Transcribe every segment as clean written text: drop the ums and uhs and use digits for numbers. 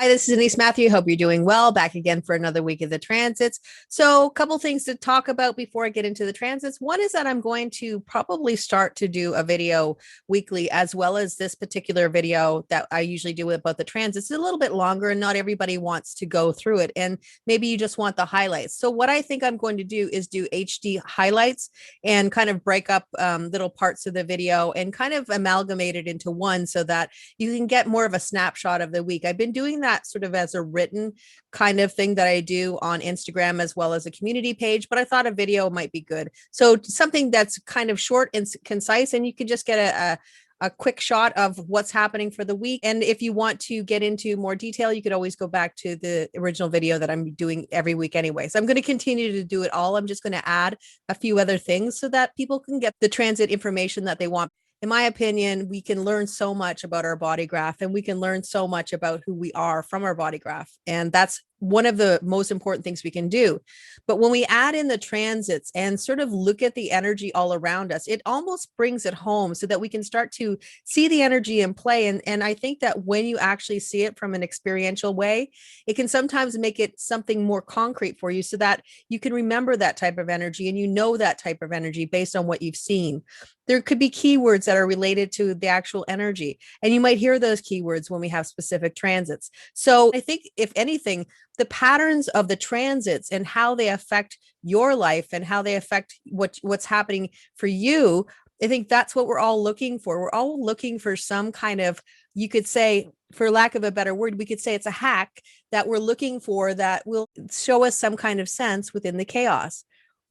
Hi, this is Denise Matthew. Hope you're doing well. Back again for another week of the transits. So, a couple things to talk about before I get into the transits. One is that I'm going to probably start to do a video weekly, as well as this particular video that I usually do about the transits. It's a little bit longer, and not everybody wants to go through it. And maybe you just want the highlights. So, what I think I'm going to do is do HD highlights and kind of break up little parts of the video and kind of amalgamate it into one so that you can get more of a snapshot of the week. I've been doing that sort of as a written kind of thing that I do on Instagram as well as a community page, but I thought a video might be good. So something that's kind of short and concise, and you can just get a quick shot of what's happening for the week. And if you want to get into more detail, you could always go back to the original video that I'm doing every week anyway. So I'm going to continue to do it all. I'm just going to add a few other things so that people can get the transit information that they want. In my opinion, we can learn so much about our body graph, and we can learn so much about who we are from our body graph. And that's one of the most important things we can do. But when we add in the transits and sort of look at the energy all around us, it almost brings it home so that we can start to see the energy in play. And I think that when you actually see it from an experiential way, it can sometimes make it something more concrete for you so that you can remember that type of energy and you know that type of energy based on what you've seen. There could be keywords that are related to the actual energy, and you might hear those keywords when we have specific transits. So I think, if anything, the patterns of the transits and how they affect your life and how they affect what's happening for you, I think that's what we're all looking for. We're all looking for some kind of, you could say, for lack of a better word, we could say it's a hack that we're looking for that will show us some kind of sense within the chaos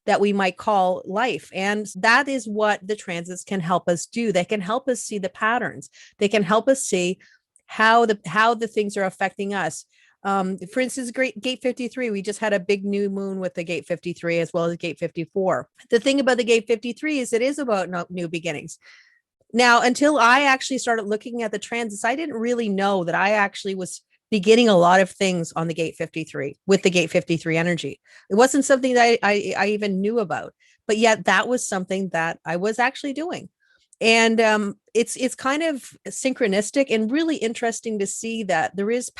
that we might call life. And that is what the transits can help us do. They can help us see the patterns. They can help us see how the things are affecting us. For instance, gate 53, we just had a big new moon with the gate 53 as well as gate 54. The thing about the gate 53 is it is about new beginnings. Now, until I actually started looking at the transits, I didn't really know that I actually was beginning a lot of things on the gate 53 with the gate 53 energy. It wasn't something that I even knew about, but yet that was something that I was actually doing. And it's kind of synchronistic and really interesting to see that there is a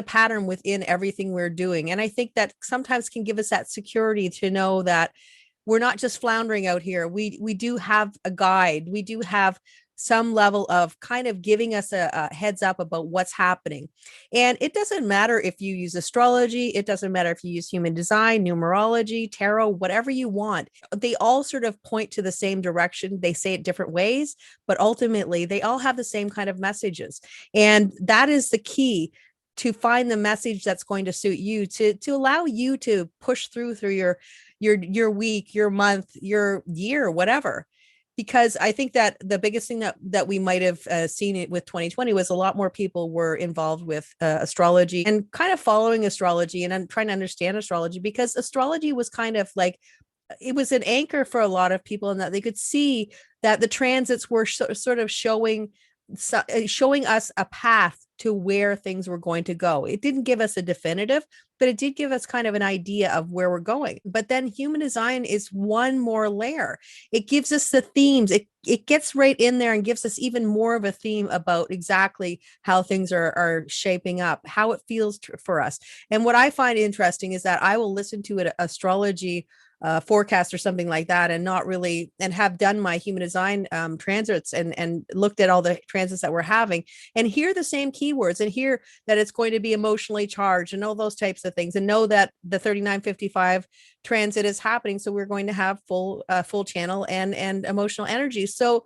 pattern within everything we're doing. And I think that sometimes can give us that security to know that we're not just floundering out here. We do have a guide. We do have some level of kind of giving us a heads up about what's happening. And it doesn't matter if you use astrology, it doesn't matter if you use human design, numerology, tarot, whatever you want. They all sort of point to the same direction. They say it different ways, but ultimately they all have the same kind of messages. And that is the key, to find the message that's going to suit you, to allow you to push through your week, your month, your year, whatever. Because I think that the biggest thing that we might have seen it with 2020 was a lot more people were involved with astrology and kind of following astrology and trying to understand astrology, because astrology was kind of like, it was an anchor for a lot of people, and that they could see that the transits were sort of showing us a path to where things were going to go. It didn't give us a definitive, but it did give us kind of an idea of where we're going. But then human design is one more layer. It gives us the themes. It gets right in there and gives us even more of a theme about exactly how things are shaping up, how it feels for us. And what I find interesting is that I will listen to an astrology forecast or something like that, and not really, and have done my human design transits and looked at all the transits that we're having, and hear the same keywords, and hear that it's going to be emotionally charged and all those types of things, and know that the 3955 transit is happening, so we're going to have full channel and emotional energy. So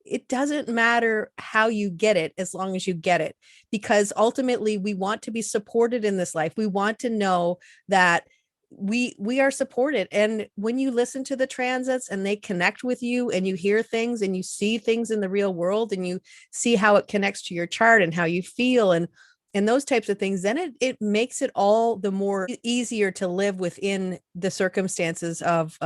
it doesn't matter how you get it, as long as you get it, because ultimately we want to be supported in this life. We want to know that we are supported. And when you listen to the transits and they connect with you, and you hear things and you see things in the real world, and you see how it connects to your chart and how you feel and those types of things, then it makes it all the more easier to live within the circumstances of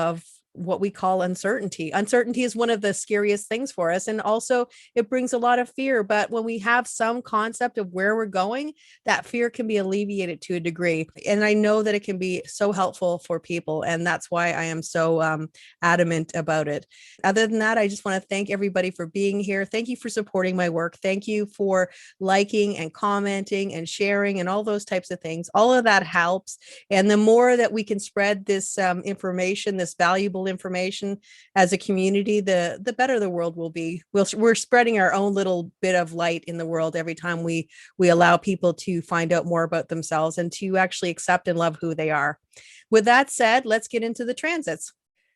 what we call uncertainty. Uncertainty is one of the scariest things for us. And also, it brings a lot of fear. But when we have some concept of where we're going, that fear can be alleviated to a degree. And I know that it can be so helpful for people. And that's why I am so adamant about it. Other than that, I just want to thank everybody for being here. Thank you for supporting my work. Thank you for liking and commenting and sharing and all those types of things. All of that helps. And the more that we can spread this information, this valuable information as a community, the better the world will be. We're spreading our own little bit of light in the world every time we allow people to find out more about themselves and to actually accept and love who they are. With that said, let's get into the transits.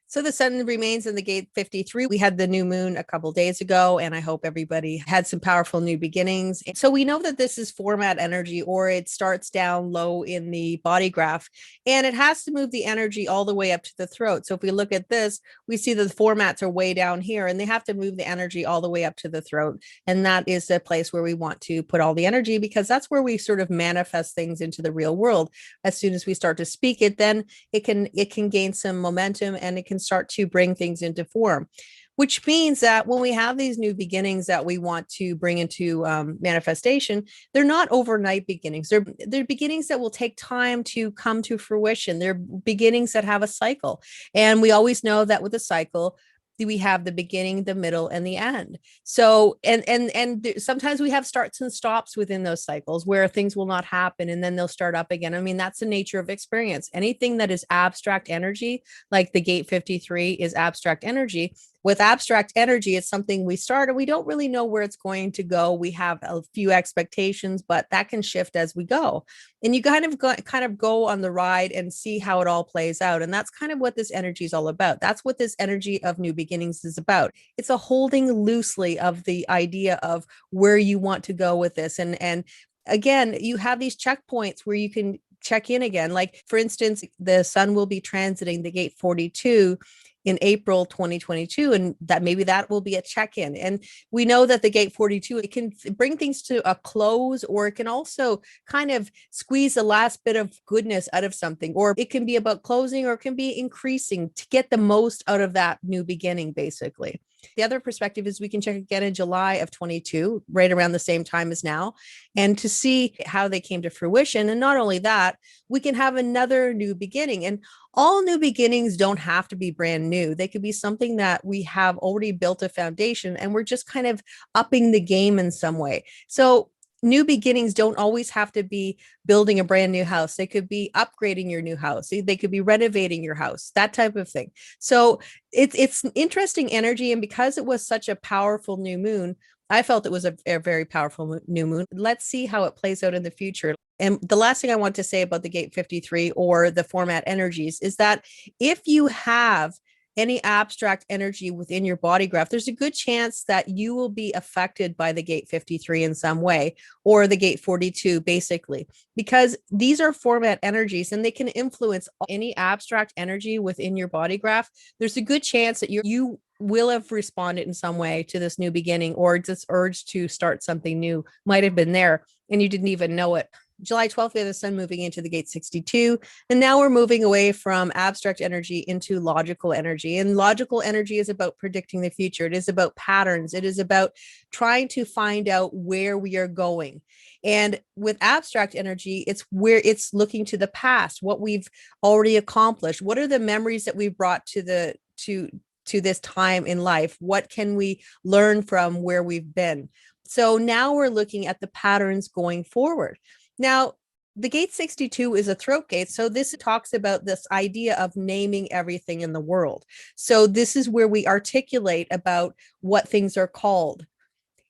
So the sun remains in the gate 53. We had the new moon a couple days ago, and I hope everybody had some powerful new beginnings. So we know that this is format energy, or it starts down low in the body graph, and it has to move the energy all the way up to the throat. So if we look at this, we see that the formats are way down here, and they have to move the energy all the way up to the throat. And that is the place where we want to put all the energy, because that's where we sort of manifest things into the real world. As soon as we start to speak it, then it can gain some momentum, and it can start to bring things into form, which means that when we have these new beginnings that we want to bring into manifestation, they're not overnight beginnings. They're beginnings that will take time to come to fruition. They're beginnings that have a cycle. And we always know that with a cycle, we have the beginning, the middle, and the end. So, and sometimes we have starts and stops within those cycles where things will not happen and then they'll start up again. I mean, that's the nature of experience. Anything that is abstract energy, like the gate 53 is abstract energy. With abstract energy, it's something we start and we don't really know where it's going to go. We have a few expectations, but that can shift as we go. And you kind of go on the ride and see how it all plays out. And that's kind of what this energy is all about. That's what this energy of new beginnings is about. It's a holding loosely of the idea of where you want to go with this. And again, you have these checkpoints where you can check in again. Like, for instance, the sun will be transiting the gate 42 in April 2022, and that maybe that will be a check-in. And we know that the gate 42, it can bring things to a close, or it can also kind of squeeze the last bit of goodness out of something, or it can be about closing, or it can be increasing to get the most out of that new beginning, basically. The other perspective is we can check again in July of 22, right around the same time as now, and to see how they came to fruition. And not only that, we can have another new beginning. And all new beginnings don't have to be brand new. They could be something that we have already built a foundation and we're just kind of upping the game in some way. So new beginnings don't always have to be building a brand new house. They could be upgrading your new house. They could be renovating your house, that type of thing. So it's interesting energy. And because it was such a powerful new moon, I felt it was a very powerful new moon. Let's see how it plays out in the future. And the last thing I want to say about the gate 53 or the format energies is that if you have any abstract energy within your body graph, there's a good chance that you will be affected by the gate 53 in some way, or the gate 42, basically, because these are format energies and they can influence any abstract energy within your body graph. There's a good chance that you will have responded in some way to this new beginning, or this urge to start something new might have been there and you didn't even know it. July 12th, we have the sun moving into the gate 62. And now we're moving away from abstract energy into logical energy. And logical energy is about predicting the future. It is about patterns. It is about trying to find out where we are going. And with abstract energy, it's where it's looking to the past, what we've already accomplished. What are the memories that we've brought to this time in life? What can we learn from where we've been? So now we're looking at the patterns going forward. Now, the gate 62 is a throat gate. So this talks about this idea of naming everything in the world. So this is where we articulate about what things are called.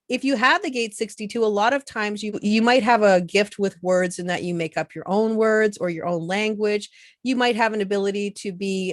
If you have the gate 62, a lot of times you might have a gift with words in that you make up your own words or your own language. You might have an ability to be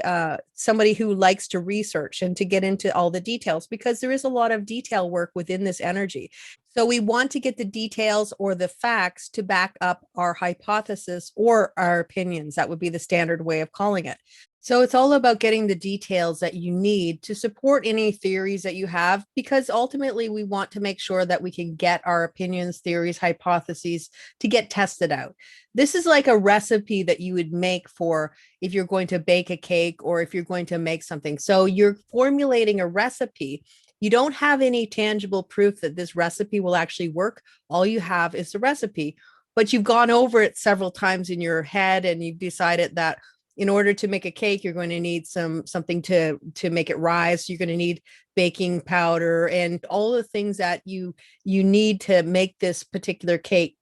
somebody who likes to research and to get into all the details, because there is a lot of detail work within this energy. So we want to get the details or the facts to back up our hypothesis or our opinions. That would be the standard way of calling it. So it's all about getting the details that you need to support any theories that you have, because ultimately we want to make sure that we can get our opinions, theories, hypotheses to get tested out. This is like a recipe that you would make for if you're going to bake a cake or if you're going to make something. So you're formulating a recipe. You don't have any tangible proof that this recipe will actually work. All you have is the recipe, but you've gone over it several times in your head and you've decided that in order to make a cake, you're going to need something to make it rise. You're going to need baking powder and all the things that you need to make this particular cake.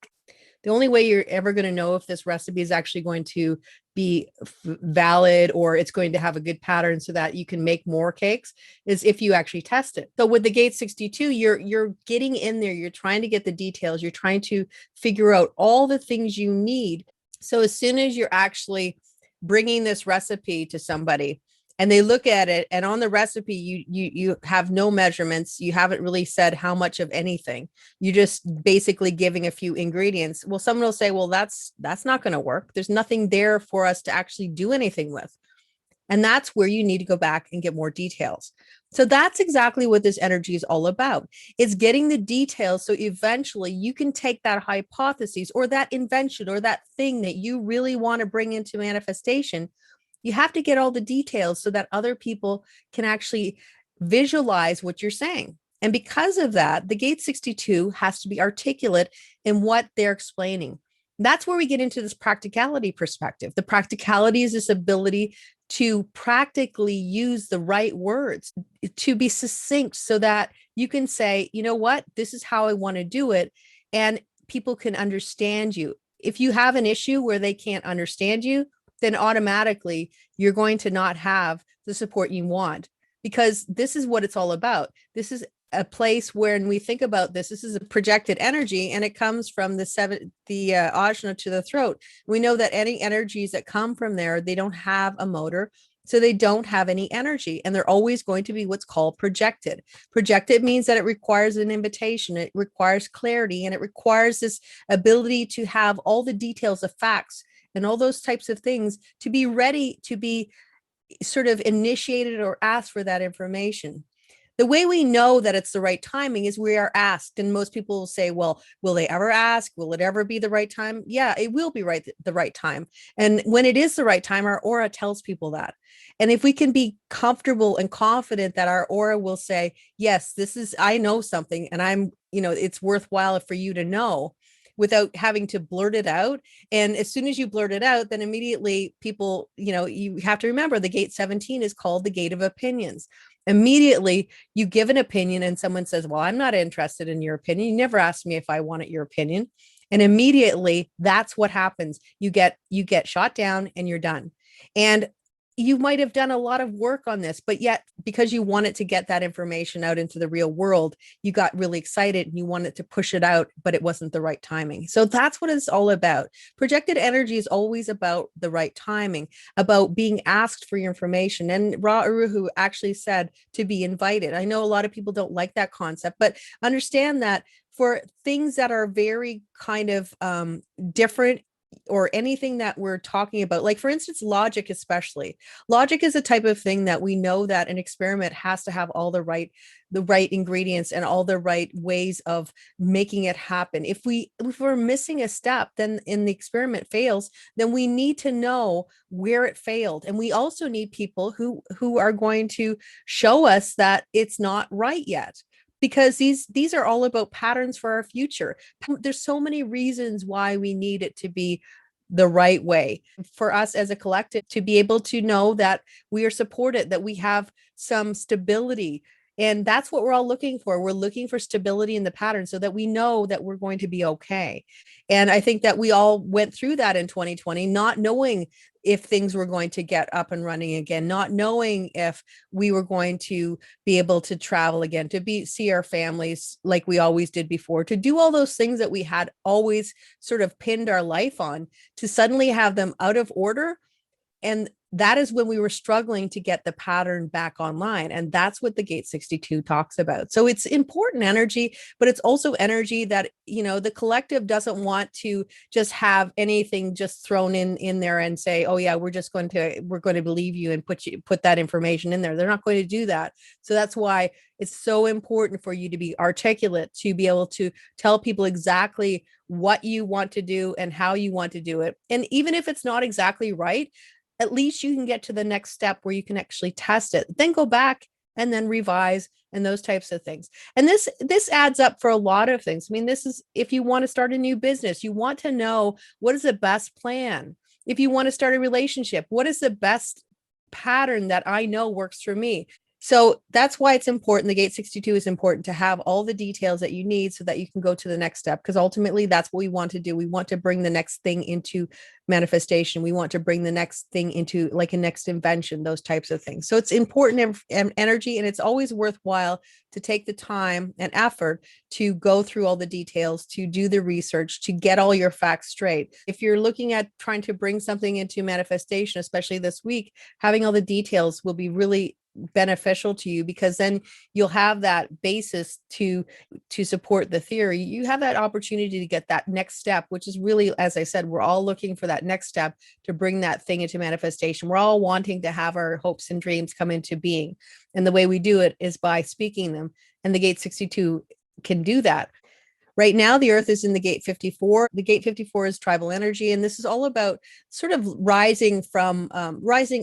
The only way you're ever going to know if this recipe is actually going to be valid or it's going to have a good pattern so that you can make more cakes is if you actually test it. So with the Gate 62, you're getting in there, you're trying to get the details, you're trying to figure out all the things you need. So as soon as you're actually bringing this recipe to somebody and they look at it and on the recipe you have no measurements, you haven't really said how much of anything, you just basically giving a few ingredients, well, someone will say, well, that's not going to work, there's nothing there for us to actually do anything with. And that's where you need to go back and get more details. So that's exactly what this energy is all about. It's getting the details so eventually you can take that hypothesis or that invention or that thing that you really want to bring into manifestation. You have to get all the details so that other people can actually visualize what you're saying. And because of that, the Gate 62 has to be articulate in what they're explaining. That's where we get into this practicality perspective. The practicality is this ability to practically use the right words, to be succinct so that you can say, you know what, this is how I want to do it. And people can understand you. If you have an issue where they can't understand you, then automatically you're going to not have the support you want, because this is what it's all about. This is a place where, when we think about this, this is a projected energy and it comes from the ajna to the throat. We know that any energies that come from there, they don't have a motor. So they don't have any energy and they're always going to be what's called projected. Projected means that it requires an invitation, it requires clarity, and it requires this ability to have all the details of facts and all those types of things to be ready to be sort of initiated or asked for that information. The way we know that it's the right timing is we are asked. And most people will say, well, will they ever ask? Will it ever be the right time? Yeah, it will be the right time. And when it is the right time, our aura tells people that. And if we can be comfortable and confident that our aura will say, yes, this is, I know something and it's worthwhile for you to know, without having to blurt it out. And as soon as you blurt it out, then immediately people, you have to remember the Gate 17 is called the Gate of Opinions. Immediately you give an opinion and someone says, well, I'm not interested in your opinion. You never asked me if I wanted your opinion. And immediately that's what happens. You get shot down and you're done. And you might have done a lot of work on this, but yet because you wanted to get that information out into the real world, you got really excited and you wanted to push it out, but it wasn't the right timing. So that's what it's all about. Projected energy is always about the right timing, about being asked for your information. And Ra Uru actually said to be invited. I know a lot of people don't like that concept, but understand that for things that are very kind of different, or anything that we're talking about, like for instance, logic, especially logic is a type of thing that we know that an experiment has to have all the right ingredients and all the right ways of making it happen. If we're missing a step, then the experiment fails, then we need to know where it failed. And we also need people who are going to show us that it's not right yet, because these are all about patterns for our future. There's so many reasons why we need it to be the right way for us as a collective to be able to know that we are supported, that we have some stability. And that's what we're all looking for. We're looking for stability in the pattern so that we know that we're going to be okay. And I think that we all went through that in 2020, not knowing if things were going to get up and running again, not knowing if we were going to be able to travel again, to see our families like we always did before, to do all those things that we had always sort of pinned our life on, to suddenly have them out of order And that is when we were struggling to get the pattern back online. And that's what the gate 62 talks about. So it's important energy, but it's also energy that, the collective doesn't want to just have anything just thrown in there and say, oh yeah, we're going to believe you and put that information in there. They're not going to do that. So that's why it's so important for you to be articulate, to be able to tell people exactly what you want to do and how you want to do it. And even if it's not exactly right, at least you can get to the next step where you can actually test it, then go back and then revise and those types of things. And this adds up for a lot of things. I mean, this is, if you want to start a new business, you want to know what is the best plan. If you want to start a relationship, what is the best pattern that I know works for me? So that's why it's important. The gate 62 is important to have all the details that you need so that you can go to the next step, because ultimately that's what we want to do. We want to bring the next thing into manifestation. We want to bring the next thing into like a next invention, those types of things. So it's important energy, and it's always worthwhile to take the time and effort to go through all the details, to do the research, to get all your facts straight. If you're looking at trying to bring something into manifestation, especially this week, having all the details will be really beneficial to you, because then you'll have that basis to support the theory. You have that opportunity to get that next step, which is really, as I said, we're all looking for that next step to bring that thing into manifestation. We're all wanting to have our hopes and dreams come into being, and the way we do it is by speaking them, and the gate 62 can do that. Right now, the Earth is in the gate 54. The gate 54 is tribal energy. And this is all about sort of rising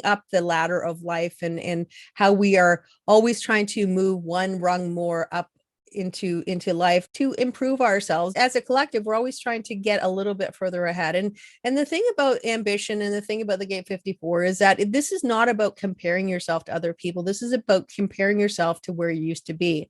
up the ladder of life, and how we are always trying to move one rung more up into life to improve ourselves. As a collective, we're always trying to get a little bit further ahead. And the thing about ambition, and the thing about the gate 54, is that this is not about comparing yourself to other people. This is about comparing yourself to where you used to be,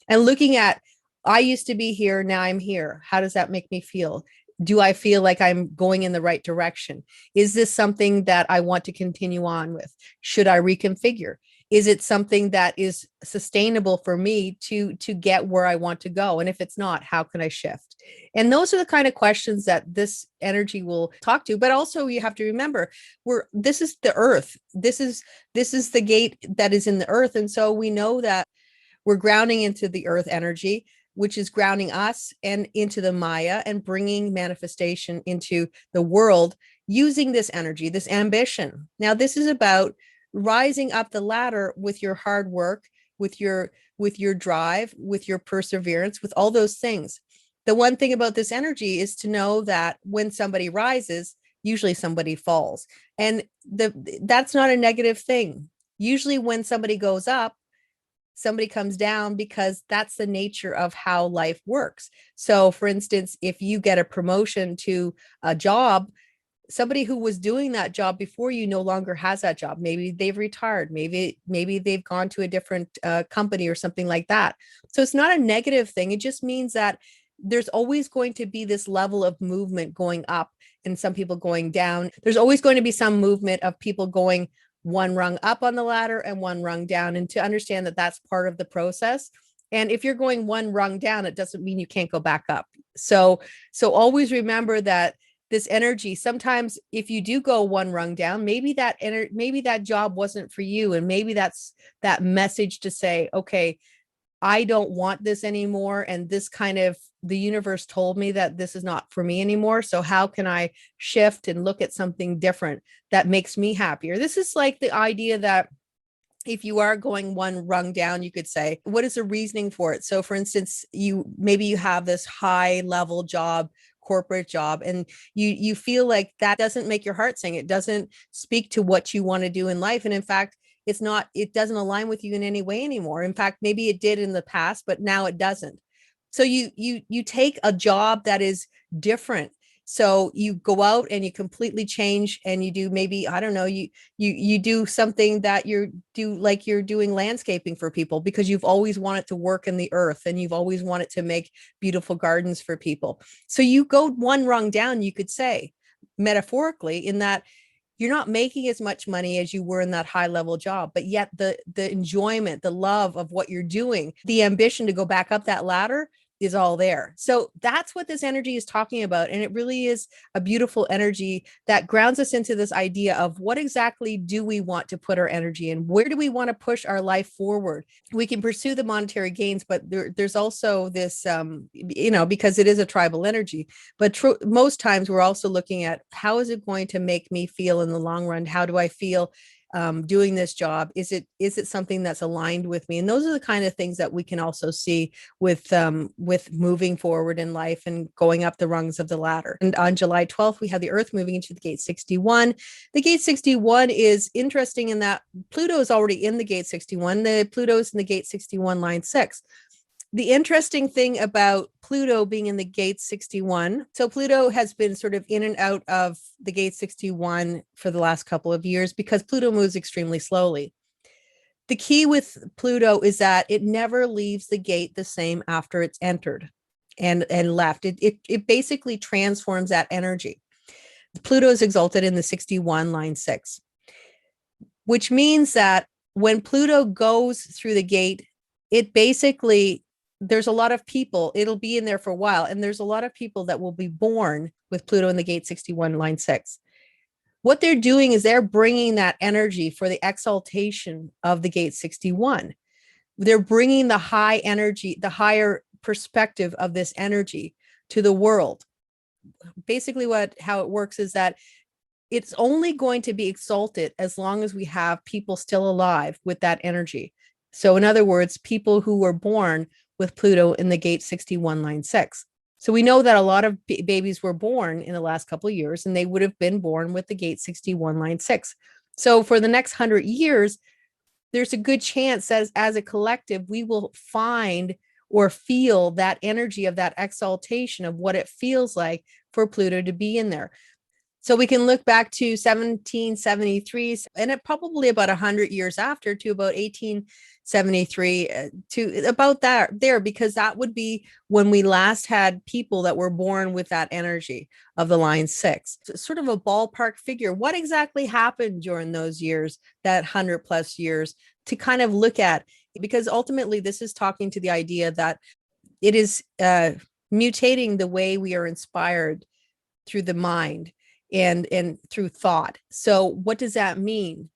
and looking at, I used to be here, now I'm here. How does that make me feel? Do I feel like I'm going in the right direction? Is this something that I want to continue on with? Should I reconfigure? Is it something that is sustainable for me to get where I want to go? And if it's not, how can I shift? And those are the kind of questions that this energy will talk to. But also you have to remember, this is the Earth. This is the gate that is in the Earth. And so we know that we're grounding into the Earth energy, which is grounding us and into the Maya, and bringing manifestation into the world using this energy, this ambition. Now, this is about rising up the ladder with your hard work, with your drive, with your perseverance, with all those things. The one thing about this energy is to know that when somebody rises, usually somebody falls. And that's not a negative thing. Usually when somebody goes up, somebody comes down, because that's the nature of how life works. So for instance, if you get a promotion to a job, somebody who was doing that job before you no longer has that job. Maybe they've retired. Maybe they've gone to a different company or something like that. So it's not a negative thing. It just means that there's always going to be this level of movement going up and some people going down. There's always going to be some movement of people going one rung up on the ladder and one rung down, and to understand that that's part of the process. And if you're going one rung down, it doesn't mean you can't go back up. So always remember that this energy, sometimes if you do go one rung down, maybe that job wasn't for you. And maybe that's that message to say, okay, I don't want this anymore. And the universe told me that this is not for me anymore. So how can I shift and look at something different that makes me happier? This is like the idea that if you are going one rung down, you could say, what is the reasoning for it? So for instance, maybe you have this high level job, corporate job, and you feel like that doesn't make your heart sing. It doesn't speak to what you want to do in life. And in fact, it doesn't align with you in any way anymore. In fact, maybe it did in the past, but now it doesn't. So you take a job that is different. So you go out and you completely change, and you do, maybe, I don't know, you do something that you're doing landscaping for people, because you've always wanted to work in the earth and you've always wanted to make beautiful gardens for people. So you go one rung down, you could say, metaphorically, in that you're not making as much money as you were in that high level job, but yet the enjoyment, the love of what you're doing, the ambition to go back up that ladder is all there. So that's what this energy is talking about. And it really is a beautiful energy that grounds us into this idea of what exactly do we want to put our energy in? Where do we want to push our life forward? We can pursue the monetary gains, but there's also this, because it is a tribal energy, but most times we're also looking at how is it going to make me feel in the long run? How do I feel doing this job? Is it something that's aligned with me? And those are the kind of things that we can also see with moving forward in life and going up the rungs of the ladder. And on July 12th, we have the Earth moving into the gate 61. The gate 61 is interesting in that Pluto is already in the gate 61. The Pluto is in the gate 61 line 6. The interesting thing about Pluto being in the gate 61, so Pluto has been sort of in and out of the gate 61 for the last couple of years because Pluto moves extremely slowly. The key with Pluto is that it never leaves the gate the same after it's entered and left. It basically transforms that energy. Pluto is exalted in the 61 line 6, which means that when Pluto goes through the gate, it basically, there's a lot of people, it'll be in there for a while, and there's a lot of people that will be born with Pluto in the gate 61 line 6. What they're doing is they're bringing that energy for the exaltation of the gate 61. They're bringing the high energy, the higher perspective of this energy to the world. Basically how it works is that it's only going to be exalted as long as we have people still alive with that energy. So in other words, people who were born with Pluto in the gate 61 line 6. So we know that a lot of babies were born in the last couple of years, and they would have been born with the gate 61 line 6. So for the next 100 years, there's a good chance that as a collective, we will find or feel that energy of that exaltation of what it feels like for Pluto to be in there. So we can look back to 1773 and it probably about 100 years after to about 1873 to about that there, because that would be when we last had people that were born with that energy of the line 6. So sort of a ballpark figure. What exactly happened during those years, that 100 plus years, to kind of look at, because ultimately this is talking to the idea that it is mutating the way we are inspired through the mind and through thought. So what does that mean?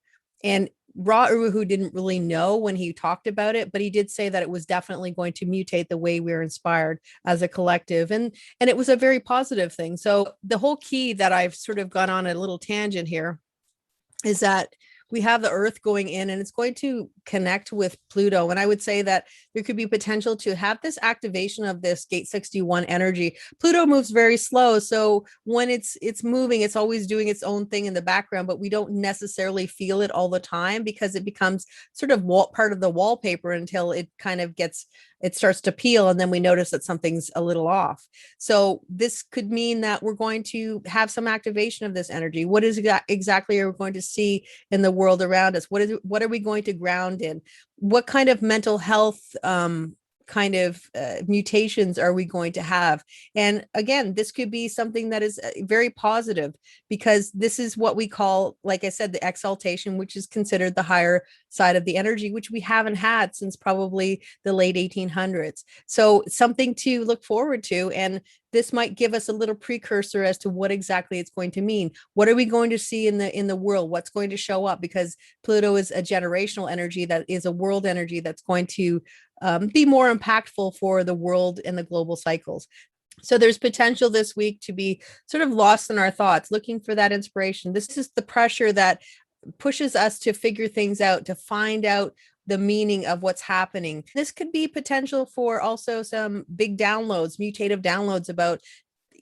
And Ra Uru didn't really know when he talked about it, but he did say that it was definitely going to mutate the way we're inspired as a collective. And it was a very positive thing. So the whole key that I've sort of gone on a little tangent here is that we have the Earth going in and it's going to connect with Pluto. And I would say that there could be potential to have this activation of this gate 61 energy. Pluto moves very slow. So when it's moving, it's always doing its own thing in the background, but we don't necessarily feel it all the time because it becomes sort of part of the wallpaper until it kind of it starts to peel, and then we notice that something's a little off. So this could mean that we're going to have some activation of this energy. What is exactly are we going to see in the world around us? What are we going to ground in? What kind of mental health mutations are we going to have? And again, this could be something that is very positive, because this is what we call, like I said, the exaltation, which is considered the higher side of the energy, which we haven't had since probably the late 1800s. So something to look forward to. And this might give us a little precursor as to what exactly it's going to mean. What are we going to see in the world? What's going to show up? Because Pluto is a generational energy, that is a world energy that's going to be more impactful for the world and the global cycles. So there's potential this week to be sort of lost in our thoughts, looking for that inspiration. This is the pressure that pushes us to figure things out, to find out the meaning of what's happening. This could be potential for also some big downloads, mutative downloads about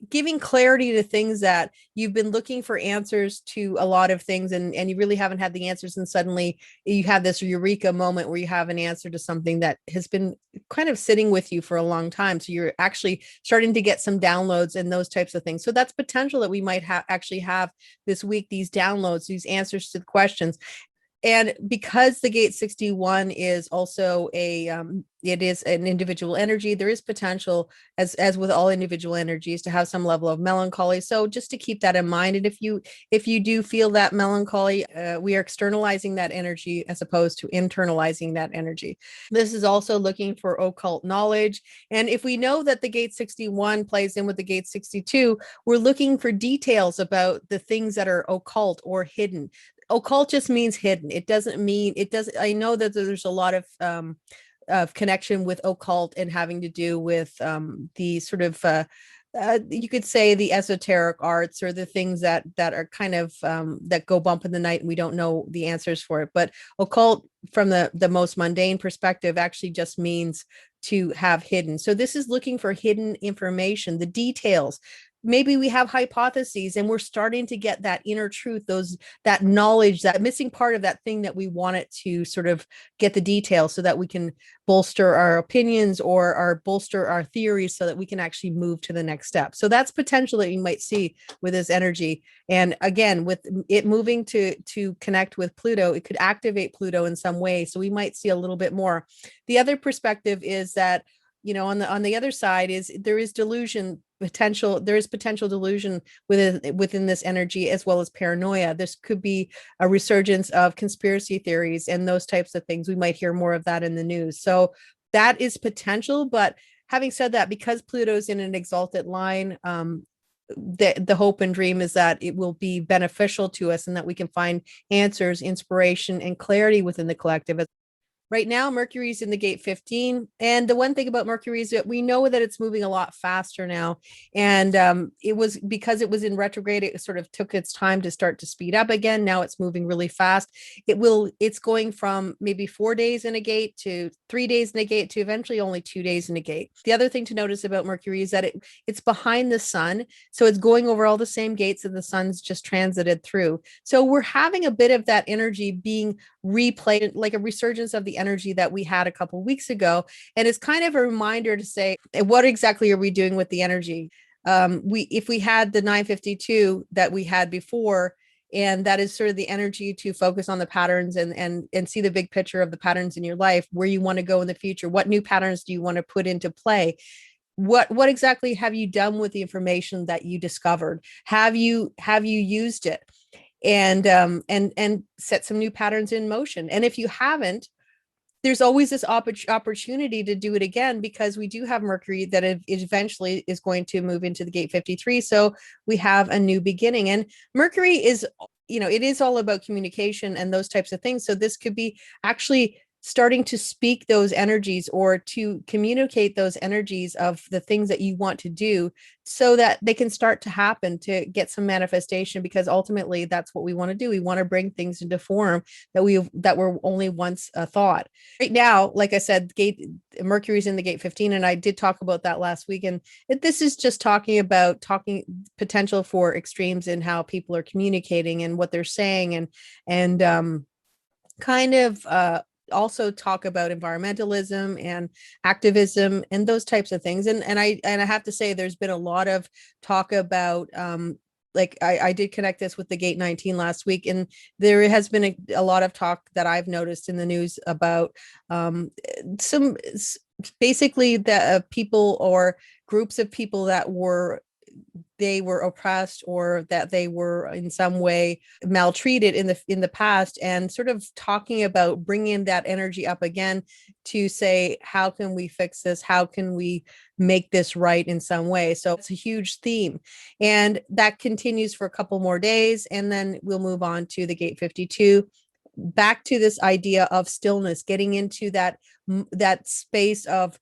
giving clarity to things that you've been looking for answers to, a lot of things, and you really haven't had the answers, and suddenly you have this eureka moment where you have an answer to something that has been kind of sitting with you for a long time. So you're actually starting to get some downloads and those types of things. So that's potential that we might actually have this week, these downloads, these answers to the questions. And because the gate 61 is also it is an individual energy. There is potential, as with all individual energies, to have some level of melancholy. So just to keep that in mind, and if you do feel that melancholy, we are externalizing that energy as opposed to internalizing that energy. This is also looking for occult knowledge. And if we know that the gate 61 plays in with the gate 62, we're looking for details about the things that are occult or hidden. Occult just means hidden. It doesn't mean, it doesn't, I know that there's a lot of connection with occult and having to do with the sort of you could say the esoteric arts, or the things that are kind of that go bump in the night and we don't know the answers for it. But occult, from the most mundane perspective, actually just means to have hidden. So this is looking for hidden information, the details. Maybe we have hypotheses and we're starting to get that inner truth, that knowledge, that missing part of that thing that we want it to sort of get the details, so that we can bolster our opinions or bolster our theories, so that we can actually move to the next step. So that's potential that you might see with this energy. And again, with it moving to connect with Pluto, it could activate Pluto in some way. So we might see a little bit more. The other perspective is that, on the other side is there is delusion potential. There is potential delusion within this energy, as well as paranoia. This could be a resurgence of conspiracy theories and those types of things. We might hear more of that in the news. So that is potential. But having said that, because Pluto's in an exalted line, the hope and dream is that it will be beneficial to us, and that we can find answers, inspiration, and clarity within the collective. Right now, Mercury's in the gate 15. And the one thing about Mercury is that we know that it's moving a lot faster now. And it was because it was in retrograde, it sort of took its time to start to speed up again. Now it's moving really fast. It's going from maybe 4 days in a gate to 3 days in a gate to eventually only 2 days in a gate. The other thing to notice about Mercury is that it's behind the sun. So it's going over all the same gates that the sun's just transited through. So we're having a bit of that energy being replayed, like a resurgence of the energy that we had a couple of weeks ago. And it's kind of a reminder to say, what exactly are we doing with the energy? If we had the 952 that we had before, and that is sort of the energy to focus on the patterns and see the big picture of the patterns in your life, where you want to go in the future. What new patterns do you want to put into play? What exactly have you done with the information that you discovered? Have you used it? And set some new patterns in motion. And if you haven't, there's always this opportunity to do it again, because we do have Mercury that eventually is going to move into the gate 53. So we have a new beginning. And Mercury is, it is all about communication and those types of things. So this could be actually starting to speak those energies, or to communicate those energies of the things that you want to do, so that they can start to happen, to get some manifestation, because ultimately that's what we want to do. We want to bring things into form that were only once a thought. Right now, like I said, Mercury's in the gate 15, and I did talk about that last week. And this is just talking potential for extremes in how people are communicating and what they're saying, and kind of also talk about environmentalism and activism and those types of things. And I have to say, there's been a lot of talk about like I did connect this with the gate 19 last week, and there has been a lot of talk that I've noticed in the news about some basically the people or groups of people that were oppressed, or that they were in some way maltreated in the past, and sort of talking about bringing that energy up again to say, how can we fix this? How can we make this right in some way? So it's a huge theme, and that continues for a couple more days, and then we'll move on to the gate 52, back to this idea of stillness, getting into that space of,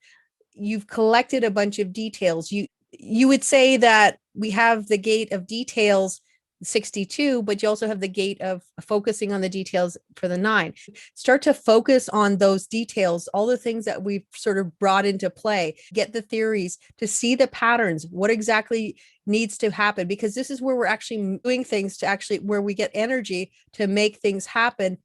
you've collected a bunch of details. You would say that we have the gate of details 62, but you also have the gate of focusing on the details for the 9. Start to focus on those details, all the things that we've sort of brought into play, get the theories to see the patterns, what exactly needs to happen, because this is where we're actually doing things where we get energy to make things happen.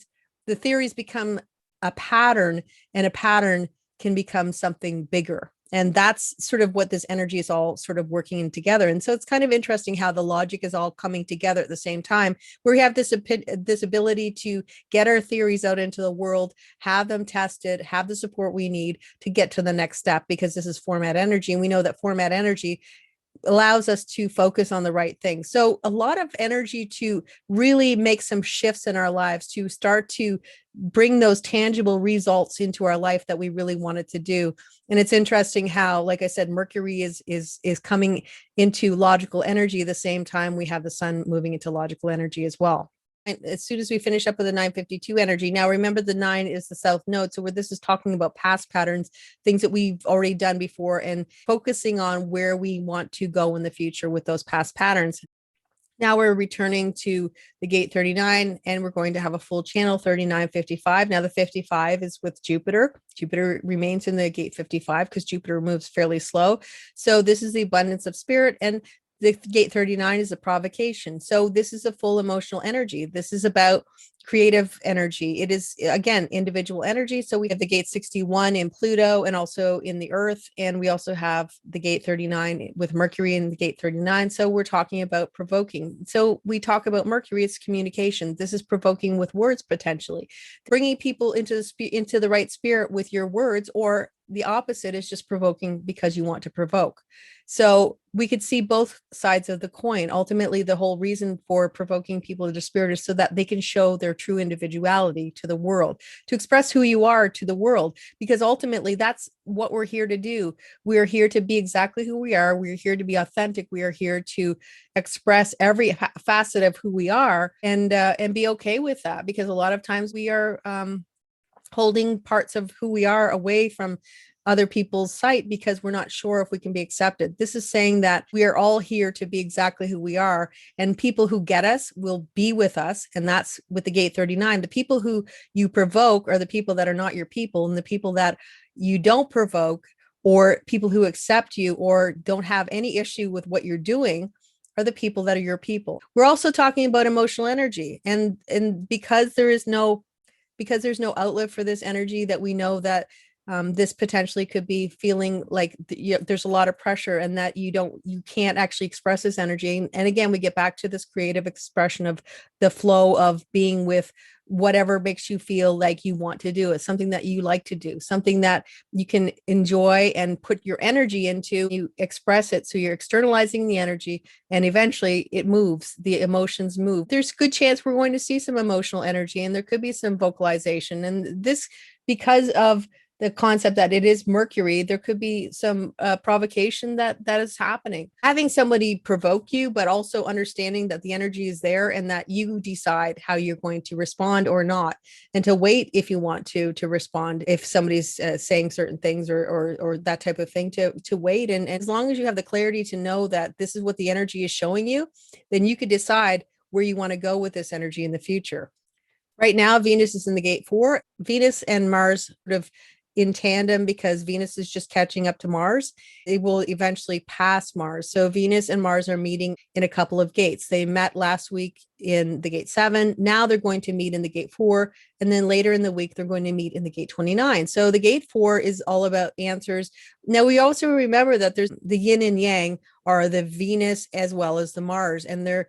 The theories become a pattern, and a pattern can become something bigger. And that's sort of what this energy is all sort of working in together. And so it's kind of interesting how the logic is all coming together at the same time, where we have this ability to get our theories out into the world, have them tested, have the support we need to get to the next step, because this is format energy. And we know that format energy allows us to focus on the right thing. So a lot of energy to really make some shifts in our lives, to start to bring those tangible results into our life that we really wanted to do. And it's interesting how, like I said, Mercury is coming into logical energy at the same time we have the sun moving into logical energy as well. And as soon as we finish up with the 952 energy, now remember the 9 is the south node. So where this is talking about past patterns, things that we've already done before, and focusing on where we want to go in the future with those past patterns. Now we're returning to the gate 39, and we're going to have a full channel 3955. Now the 55 is with Jupiter. Jupiter remains in the gate 55 because Jupiter moves fairly slow. So this is the abundance of spirit, and the gate 39 is a provocation. So this is a full emotional energy. This is about creative energy. It is, again, individual energy. So we have the gate 61 in Pluto and also in the Earth. And we also have the gate 39 with Mercury in the gate 39. So we're talking about provoking. So we talk about Mercury, it's communication. This is provoking with words, potentially bringing people into the right spirit with your words, or the opposite is just provoking because you want to provoke. So we could see both sides of the coin. Ultimately, the whole reason for provoking people into spirit is so that they can show their true individuality to the world, to express who you are to the world, because ultimately that's what we're here to do. We're here to be exactly who we are. We're here to be authentic. We are here to express every facet of who we are, and be okay with that, because a lot of times we are holding parts of who we are away from other people's sight because we're not sure if we can be accepted. This is saying that we are all here to be exactly who we are, and people who get us will be with us. And that's with the gate 39. The people who you provoke are the people that are not your people, and the people that you don't provoke, or people who accept you or don't have any issue with what you're doing, are the people that are your people. We're also talking about emotional energy, and because there's no outlet for this energy, that we know that this potentially could be feeling like there's a lot of pressure, and that you can't actually express this energy. And again, we get back to this creative expression of the flow of being with whatever makes you feel like you want to do. It's something that you like to do, something that you can enjoy and put your energy into. You express it, so you're externalizing the energy, and eventually it moves. The emotions move. There's a good chance we're going to see some emotional energy, and there could be some vocalization. And this, because of the concept that it is Mercury, there could be some provocation that is happening. Having somebody provoke you, but also understanding that the energy is there, and that you decide how you're going to respond or not, and to wait if you want to respond if somebody's saying certain things, or that type of thing, to wait. And as long as you have the clarity to know that this is what the energy is showing you, then you could decide where you want to go with this energy in the future. Right now, Venus is in the gate 4. Venus and Mars sort of in tandem, because Venus is just catching up to Mars. It will eventually pass Mars. So Venus and Mars are meeting in a couple of gates. They met last week in the gate 7. Now they're going to meet in the gate 4. And then later in the week, they're going to meet in the gate 29. So the gate 4 is all about answers. Now, we also remember that there's the yin and yang are the Venus as well as the Mars, and they're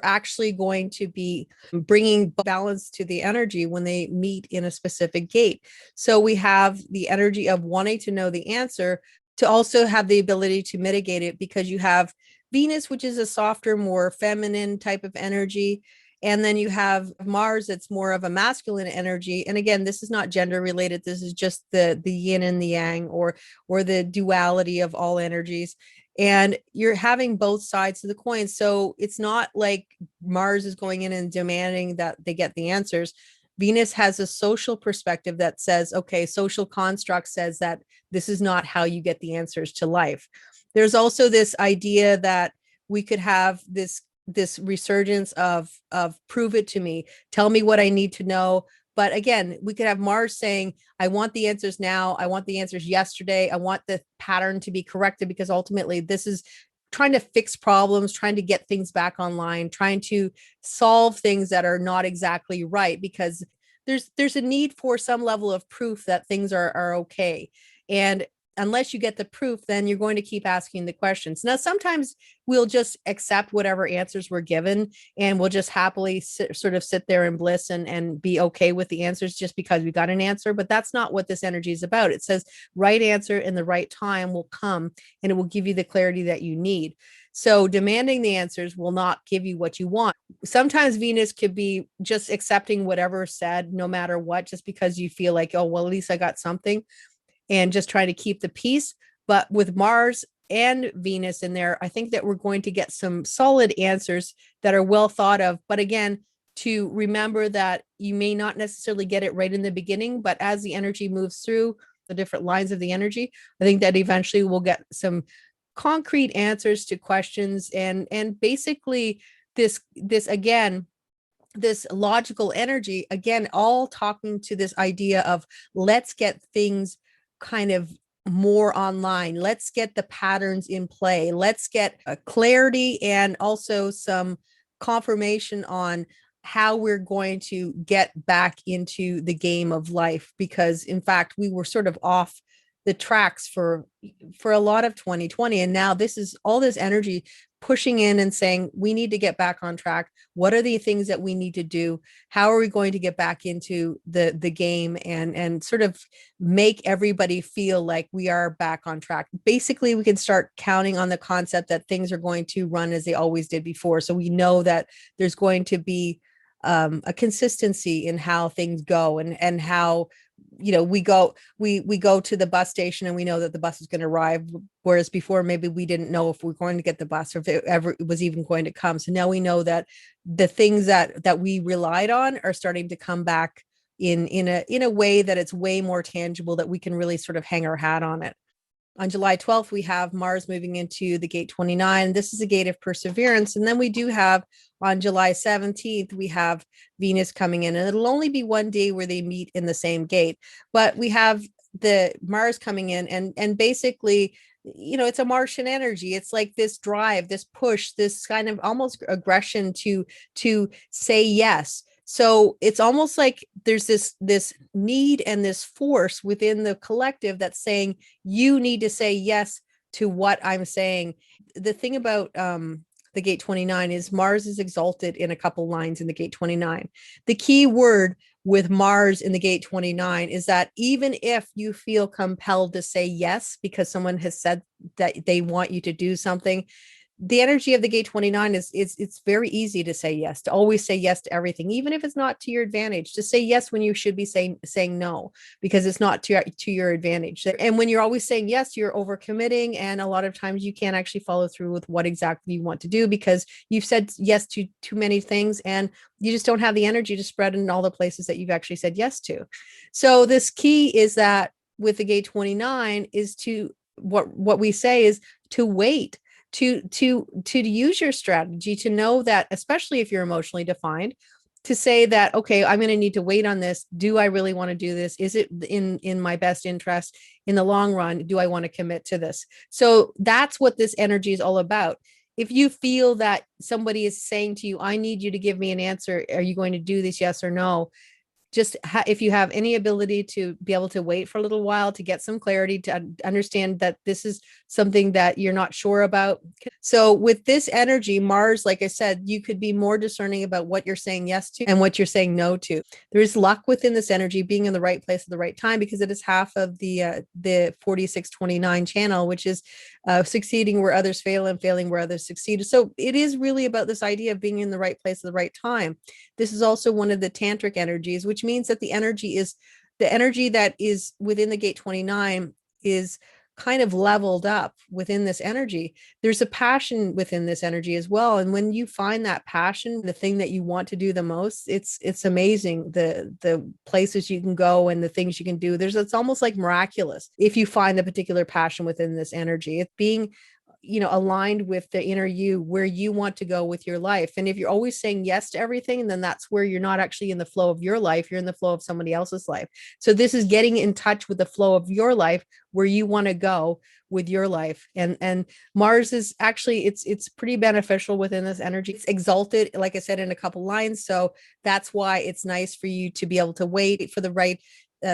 actually going to be bringing balance to the energy when they meet in a specific gate. So we have the energy of wanting to know the answer, to also have the ability to mitigate it, because you have Venus, which is a softer, more feminine type of energy. And then you have Mars, that's more of a masculine energy. And again, this is not gender related. This is just the yin and the yang, or the duality of all energies. And you're having both sides of the coin. So it's not like Mars is going in and demanding that they get the answers. Venus has a social perspective that says, okay, social construct says that this is not how you get the answers to life. There's also this idea that we could have this resurgence of prove it to me, tell me what I need to know. But again, we could have Mars saying, I want the answers now. I want the answers yesterday. I want the pattern to be corrected, because ultimately this is trying to fix problems, trying to get things back online, trying to solve things that are not exactly right, because there's a need for some level of proof that things are okay. And unless you get the proof, then you're going to keep asking the questions. Now, sometimes we'll just accept whatever answers we're given, and we'll just happily sort of sit there in bliss and be okay with the answers just because we got an answer. But that's not what this energy is about. It says right answer in the right time will come, and it will give you the clarity that you need. So demanding the answers will not give you what you want. Sometimes Venus could be just accepting whatever said, no matter what, just because you feel like, oh, well, at least I got something, and just try to keep the peace. But with Mars and Venus in there, I think that we're going to get some solid answers that are well thought of. But again, to remember that you may not necessarily get it right in the beginning, but as the energy moves through the different lines of the energy, I think that eventually we'll get some concrete answers to questions, and basically this again, this logical energy, again, all talking to this idea of let's get things kind of more online. Let's get the patterns in play. Let's get a clarity and also some confirmation on how we're going to get back into the game of life, because in fact we were sort of off the tracks for a lot of 2020, and now this is all this energy pushing in and saying we need to get back on track. What are the things that we need to do? How are we going to get back into the game and sort of make everybody feel like we are back on track? Basically, we can start counting on the concept that things are going to run as they always did before. So we know that there's going to be a consistency in how things go, and how we go to the bus station and we know that the bus is going to arrive, whereas before maybe we didn't know if we're going to get the bus or if it ever was even going to come. So now we know that the things that we relied on are starting to come back in a way that it's way more tangible, that we can really sort of hang our hat on it. On July 12th, we have Mars moving into the gate 29. This is a gate of perseverance. And then we do have on July 17th, we have Venus coming in, and it'll only be one day where they meet in the same gate. But we have the Mars coming in, and basically, it's a Martian energy. It's like this drive, this push, this kind of almost aggression to say yes. So it's almost like there's this need and this force within the collective that's saying you need to say yes to what I'm saying. The thing about the gate 29 is Mars is exalted in a couple lines in the gate 29. The key word with Mars in the gate 29 is that even if you feel compelled to say yes because someone has said that they want you to do something, the energy of the gate 29 is it's very easy to say yes, to always say yes to everything, even if it's not to your advantage, to say yes when you should be saying no, because it's not to your advantage. And when you're always saying yes, you're overcommitting, and a lot of times you can't actually follow through with what exactly you want to do because you've said yes to too many things, and you just don't have the energy to spread in all the places that you've actually said yes to. So this key is that with the gate 29 is to what we say is to wait, to use your strategy, to know that, especially if you're emotionally defined, to say that, okay, I'm going to need to wait on this. Do I really want to do this? Is it in my best interest in the long run? Do I want to commit to this? So that's what this energy is all about. If you feel that somebody is saying to you, I need you to give me an answer, are you going to do this, yes or no? Just if you have any ability to be able to wait for a little while to get some clarity, to understand that this is something that you're not sure about. So with this energy, Mars, like I said, you could be more discerning about what you're saying yes to and what you're saying no to. There is luck within this energy, being in the right place at the right time, because it is half of the 4629 channel, which is succeeding where others fail and failing where others succeed. So it is really about this idea of being in the right place at the right time. This is also one of the tantric energies, which means that the energy that is within the gate 29 is kind of leveled up within this energy. There's a passion within this energy as well. And when you find that passion, the thing that you want to do the most, it's amazing. The places you can go and the things you can do. It's almost like miraculous if you find the particular passion within this energy. It's being aligned with the inner you, where you want to go with your life. And if you're always saying yes to everything, then that's where you're not actually in the flow of your life. You're in the flow of somebody else's life. So this is getting in touch with the flow of your life, where you want to go with your life. And Mars is actually, it's pretty beneficial within this energy. It's exalted, like I said, in a couple lines. So that's why it's nice for you to be able to wait for the right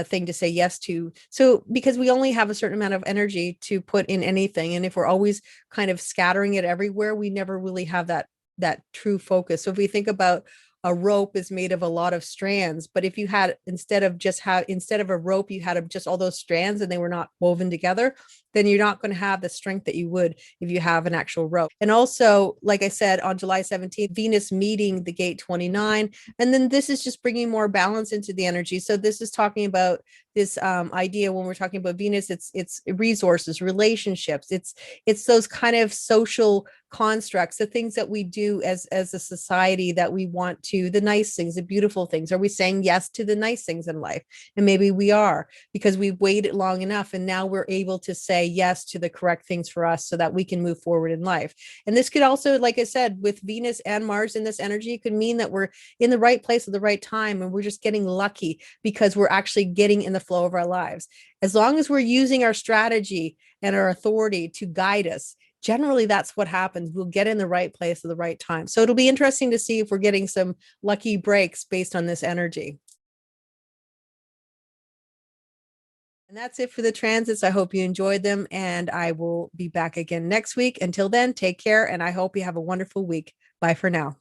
thing to say yes to. So because we only have a certain amount of energy to put in anything, and if we're always kind of scattering it everywhere, we never really have that true focus. So if we think about a rope is made of a lot of strands, but if you had instead of a rope you had just all those strands and they were not woven together, then you're not going to have the strength that you would if you have an actual rope. And also, like I said, on July 17th, Venus meeting the gate 29, and then this is just bringing more balance into the energy. So this is talking about this idea when we're talking about Venus, it's resources, relationships, it's those kind of social constructs, the things that we do as a society, that we want to, the nice things, the beautiful things. Are we saying yes to the nice things in life? And maybe we are, because we've waited long enough and now we're able to say yes to the correct things for us so that we can move forward in life. And this could also, like I said, with Venus and Mars in this energy, it could mean that we're in the right place at the right time and we're just getting lucky because we're actually getting in the flow of our lives. As long as we're using our strategy and our authority to guide us, generally that's what happens. We'll get in the right place at the right time. So it'll be interesting to see if we're getting some lucky breaks based on this energy. And that's it for the transits. I hope you enjoyed them, and I will be back again next week. Until then, take care, and I hope you have a wonderful week. Bye for now.